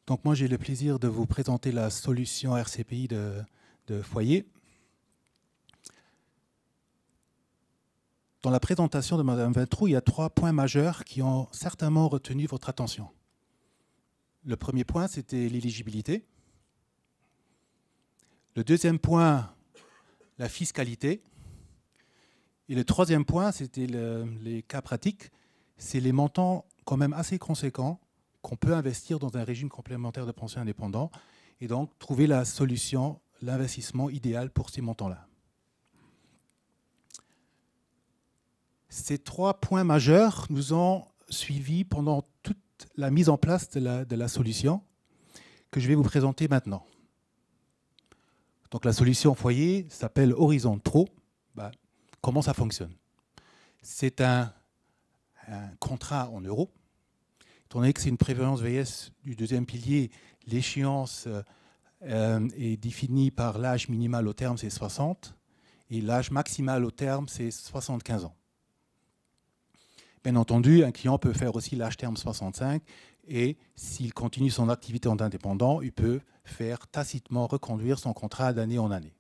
Donc moi, j'ai le plaisir de vous présenter la solution RCPI de Foyer. Dans la présentation de Mme Veltrou, il y a 3 points majeurs qui ont certainement retenu votre attention. Le premier point, c'était l'éligibilité. Le deuxième point, la fiscalité. Et le troisième point, c'était les cas pratiques. C'est les montants quand même assez conséquents qu'on peut investir dans un régime complémentaire de pension indépendant et donc trouver la solution, l'investissement idéal pour ces montants-là. Ces 3 points majeurs nous ont suivis pendant toute la mise en place de la solution que je vais vous présenter maintenant. Donc la solution Foyer s'appelle Horizon Pro. Comment ça fonctionne? C'est un contrat en euros. Étant donné que c'est une prévoyance vieillesse du deuxième pilier, l'échéance est définie par l'âge minimal au terme, c'est 60, et l'âge maximal au terme, c'est 75 ans. Bien entendu, un client peut faire aussi l'âge terme 65, et s'il continue son activité en indépendant, il peut faire tacitement reconduire son contrat d'année en année.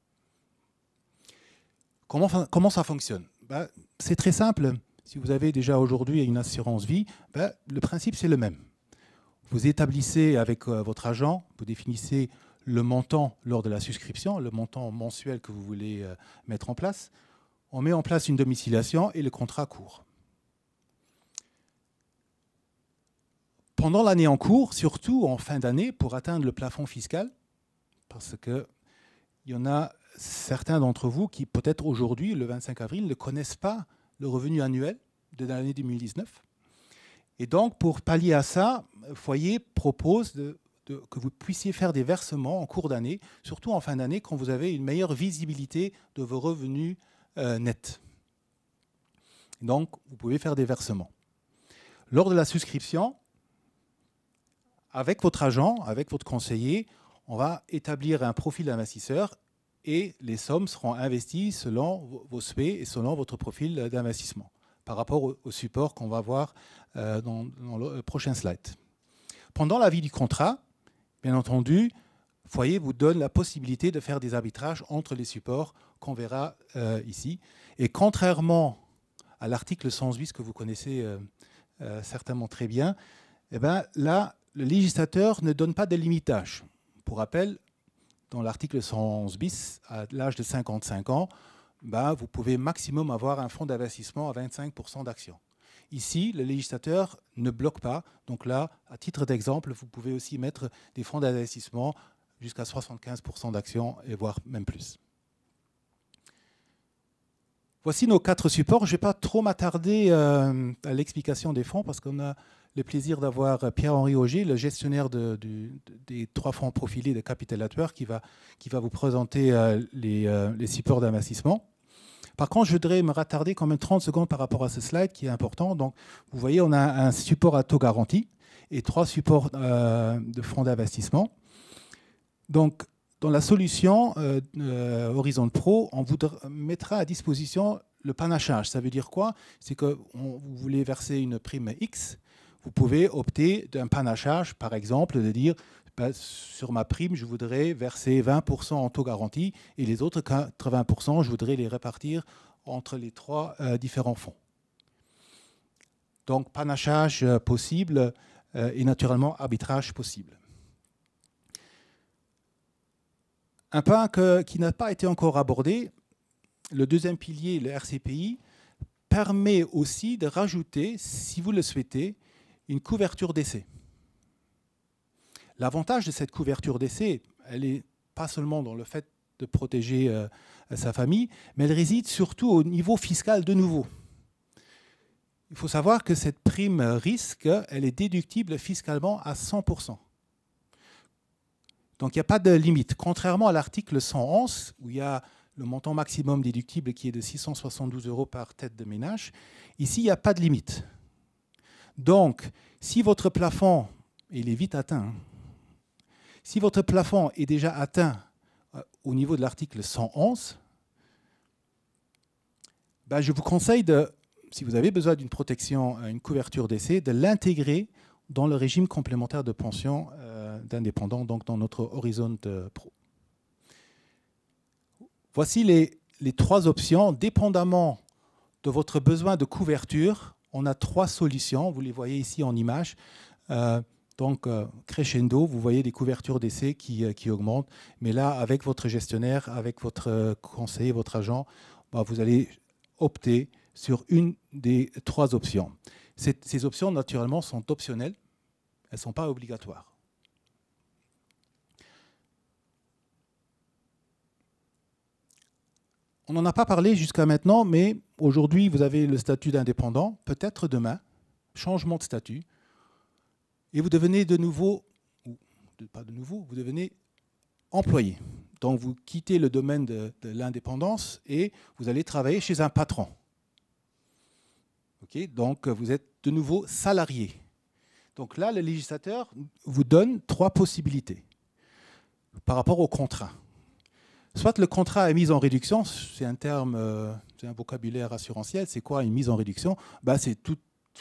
Comment ça fonctionne? C'est très simple. Si vous avez déjà aujourd'hui une assurance vie, le principe c'est le même. Vous établissez avec votre agent, vous définissez le montant lors de la souscription, le montant mensuel que vous voulez mettre en place. On met en place une domiciliation et le contrat court. Pendant l'année en cours, surtout en fin d'année, pour atteindre le plafond fiscal, parce qu'il y en a certains d'entre vous qui, peut-être aujourd'hui, le 25 avril, ne connaissent pas le revenu annuel de l'année 2019. Et donc, pour pallier à ça, Foyer propose que vous puissiez faire des versements en cours d'année, surtout en fin d'année, quand vous avez une meilleure visibilité de vos revenus nets. Donc, vous pouvez faire des versements. Lors de la souscription, avec votre agent, avec votre conseiller, on va établir un profil d'investisseur et les sommes seront investies selon vos souhaits et selon votre profil d'investissement par rapport au support qu'on va voir dans le prochain slide. Pendant la vie du contrat, bien entendu, Foyer vous donne la possibilité de faire des arbitrages entre les supports qu'on verra ici. Et contrairement à l'article 108 que vous connaissez certainement très bien, là, le législateur ne donne pas de limitage. Pour rappel, dans l'article 111 bis, à l'âge de 55 ans, vous pouvez maximum avoir un fonds d'investissement à 25% d'actions. Ici, le législateur ne bloque pas. Donc là, à titre d'exemple, vous pouvez aussi mettre des fonds d'investissement jusqu'à 75% d'actions et voire même plus. Voici nos 4 supports. Je ne vais pas trop m'attarder à l'explication des fonds parce qu'on a le plaisir d'avoir Pierre-Henri Auger, le gestionnaire des 3 fonds profilés de Capital Network, qui va vous présenter les supports d'investissement. Par contre, je voudrais me rattarder quand même 30 secondes par rapport à ce slide qui est important. Donc, vous voyez, on a un support à taux garanti et 3 supports de fonds d'investissement. Donc, dans la solution Horizon Pro, on vous mettra à disposition le panachage. Ça veut dire quoi? C'est que vous voulez verser une prime X, vous pouvez opter d'un panachage, par exemple, de dire sur ma prime, je voudrais verser 20% en taux garanti et les autres 80%, je voudrais les répartir entre les 3 différents fonds. Donc, panachage possible et naturellement arbitrage possible. Un point qui n'a pas été encore abordé, le deuxième pilier, le RCPI, permet aussi de rajouter, si vous le souhaitez, une couverture d'essai. L'avantage de cette couverture d'essai, elle n'est pas seulement dans le fait de protéger sa famille, mais elle réside surtout au niveau fiscal de nouveau. Il faut savoir que cette prime risque, elle est déductible fiscalement à 100%. Donc il n'y a pas de limite. Contrairement à l'article 111, où il y a le montant maximum déductible qui est de 672 € par tête de ménage, ici il n'y a pas de limite. Donc, si votre plafond, et il est vite atteint, si votre plafond est déjà atteint au niveau de l'article 111, je vous conseille, si vous avez besoin d'une protection, une couverture d'essai, de l'intégrer dans le régime complémentaire de pension d'indépendants donc dans notre Horizon Pro. Voici les 3 options. Dépendamment de votre besoin de couverture, on a 3 solutions. Vous les voyez ici en image. Crescendo, vous voyez des couvertures d'essai qui augmentent. Mais là, avec votre gestionnaire, avec votre conseiller, votre agent, vous allez opter sur une des 3 options. Ces options, naturellement, sont optionnelles. Elles ne sont pas obligatoires. On n'en a pas parlé jusqu'à maintenant, mais aujourd'hui, vous avez le statut d'indépendant. Peut-être demain, changement de statut. Et vous devenez de nouveau, ou pas de nouveau, vous devenez employé. Donc vous quittez le domaine de l'indépendance et vous allez travailler chez un patron. Okay, donc vous êtes de nouveau salarié. Donc là, le législateur vous donne 3 possibilités par rapport au contrat. Soit le contrat est mis en réduction, c'est un terme, c'est un vocabulaire assurantiel. C'est quoi une mise en réduction? C'est tout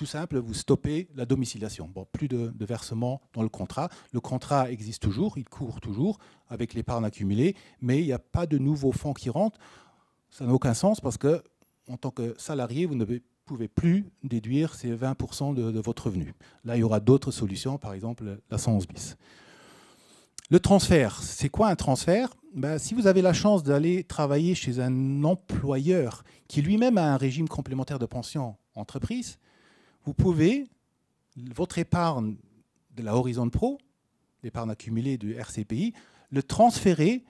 simple, vous stoppez la domiciliation. Plus de versement dans le contrat. Le contrat existe toujours, il court toujours avec l'épargne accumulée, mais il n'y a pas de nouveaux fonds qui rentrent. Ça n'a aucun sens parce que, en tant que salarié, vous ne pouvez plus déduire ces 20% de votre revenu. Là, il y aura d'autres solutions, par exemple la 111 bis. Le transfert, c'est quoi un transfert? Si vous avez la chance d'aller travailler chez un employeur qui lui-même a un régime complémentaire de pension entreprise, vous pouvez, votre épargne de la Horizon Pro, l'épargne accumulée du RCPI, le transférer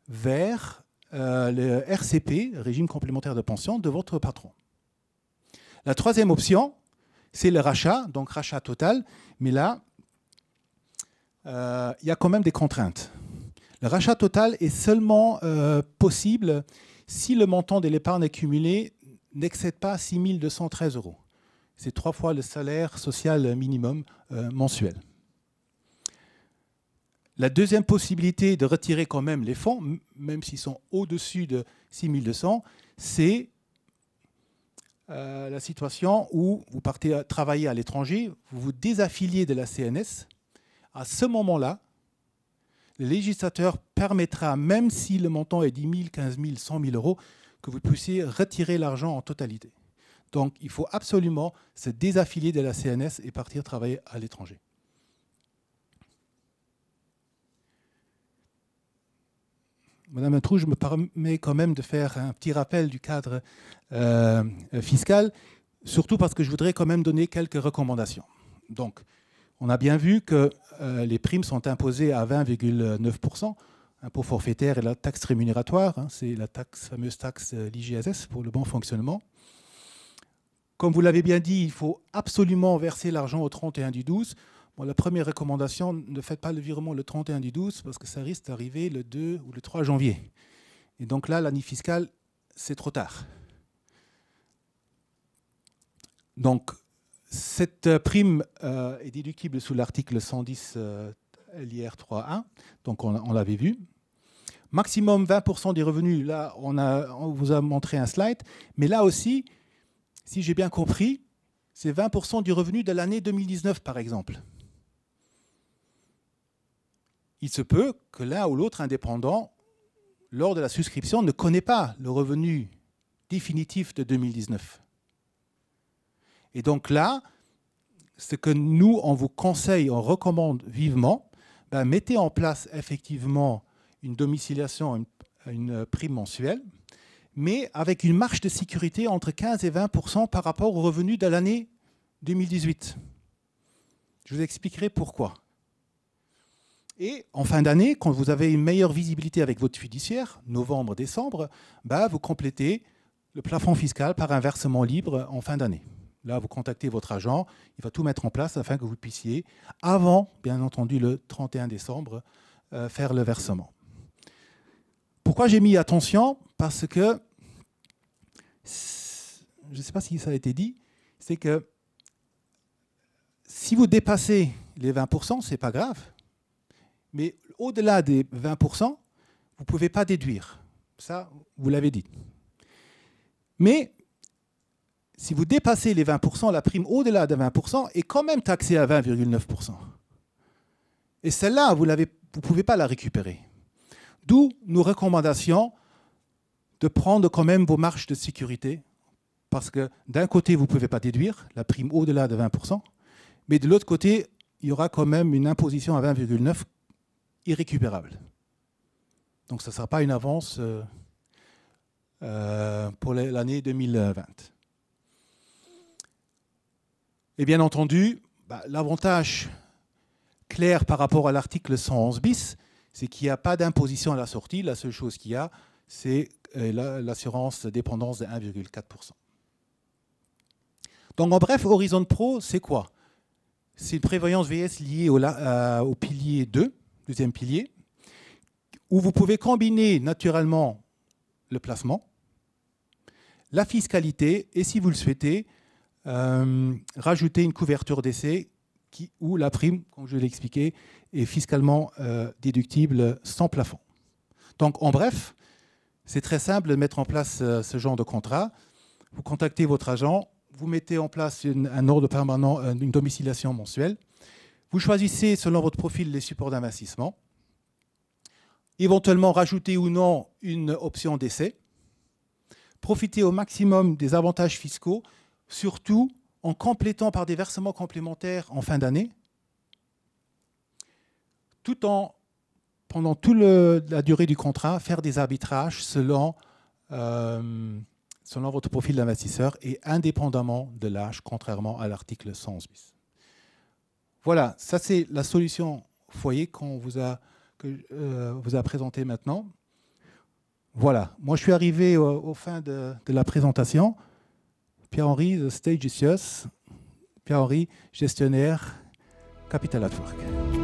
vers le RCP, régime complémentaire de pension, de votre patron. La 3e option, c'est le rachat, donc rachat total, mais là, il y a quand même des contraintes. Le rachat total est seulement possible si le montant de l'épargne accumulée n'excède pas 6 213 €. C'est 3 fois le salaire social minimum mensuel. La 2e possibilité de retirer quand même les fonds, même s'ils sont au-dessus de 6 200, c'est la situation où vous partez travailler à l'étranger, vous vous désaffiliez de la CNS. À ce moment-là, le législateur permettra, même si le montant est 10 000, 15 000, 100 000 €, que vous puissiez retirer l'argent en totalité. Donc, il faut absolument se désaffilier de la CNS et partir travailler à l'étranger. Madame Introu, je me permets quand même de faire un petit rappel du cadre fiscal, surtout parce que je voudrais quand même donner quelques recommandations. Donc, on a bien vu que les primes sont imposées à 20,9%, impôt forfaitaire et la taxe rémunératoire, c'est la fameuse taxe l'IGSS pour le bon fonctionnement. Comme vous l'avez bien dit, il faut absolument verser l'argent au 31/12. La première recommandation, ne faites pas le virement le 31/12 parce que ça risque d'arriver le 2 ou le 3 janvier. Et donc là, l'année fiscale, c'est trop tard. Donc, cette prime est déductible sous l'article 110 LIR 3.1, donc on l'avait vu. Maximum 20% des revenus, là, on vous a montré un slide, mais là aussi, si j'ai bien compris, c'est 20% du revenu de l'année 2019, par exemple. Il se peut que l'un ou l'autre indépendant, lors de la souscription, ne connaît pas le revenu définitif de 2019. Et donc là, ce que nous, on vous conseille, on recommande vivement, mettez en place effectivement une domiciliation, une prime mensuelle, mais avec une marge de sécurité entre 15 et 20% par rapport au revenu de l'année 2018. Je vous expliquerai pourquoi. Et en fin d'année, quand vous avez une meilleure visibilité avec votre fiduciaire, novembre, décembre, vous complétez le plafond fiscal par un versement libre en fin d'année. Là, vous contactez votre agent, il va tout mettre en place afin que vous puissiez, avant, bien entendu, le 31 décembre, faire le versement. Pourquoi j'ai mis attention? Parce que, je ne sais pas si ça a été dit, c'est que si vous dépassez les 20%, ce n'est pas grave. Mais au-delà des 20%, vous ne pouvez pas déduire. Ça, vous l'avez dit. Mais si vous dépassez les 20%, la prime au-delà de 20% est quand même taxée à 20,9%. Et celle-là, vous ne pouvez pas la récupérer. D'où nos recommandations de prendre quand même vos marges de sécurité, parce que d'un côté, vous ne pouvez pas déduire la prime au-delà de 20%, mais de l'autre côté, il y aura quand même une imposition à 20,9 irrécupérable. Donc, ce ne sera pas une avance pour l'année 2020. Et bien entendu, l'avantage clair par rapport à l'article 111 bis, c'est qu'il n'y a pas d'imposition à la sortie. La seule chose qu'il y a, c'est l'assurance dépendance de 1,4%. Donc en bref, Horizon Pro, c'est quoi? C'est une prévoyance VS liée au pilier 2, deuxième pilier, où vous pouvez combiner naturellement le placement, la fiscalité et, si vous le souhaitez, rajouter une couverture d'essai où la prime, comme je l'ai expliqué, est fiscalement déductible sans plafond. Donc, en bref, c'est très simple de mettre en place ce genre de contrat. Vous contactez votre agent, vous mettez en place un ordre permanent, une domiciliation mensuelle. Vous choisissez, selon votre profil, les supports d'investissement. Éventuellement, rajouter ou non une option d'essai. Profitez au maximum des avantages fiscaux, surtout en complétant par des versements complémentaires en fin d'année, tout en, pendant toute la durée du contrat, faire des arbitrages selon votre profil d'investisseur et indépendamment de l'âge, contrairement à l'article 111 bis. Voilà, ça c'est la solution foyer qu'on vous a présentée maintenant. Voilà, moi je suis arrivé au fin de la présentation. Pierre-Henri, the stage is yours. Pierre-Henri, gestionnaire, Capital at Work.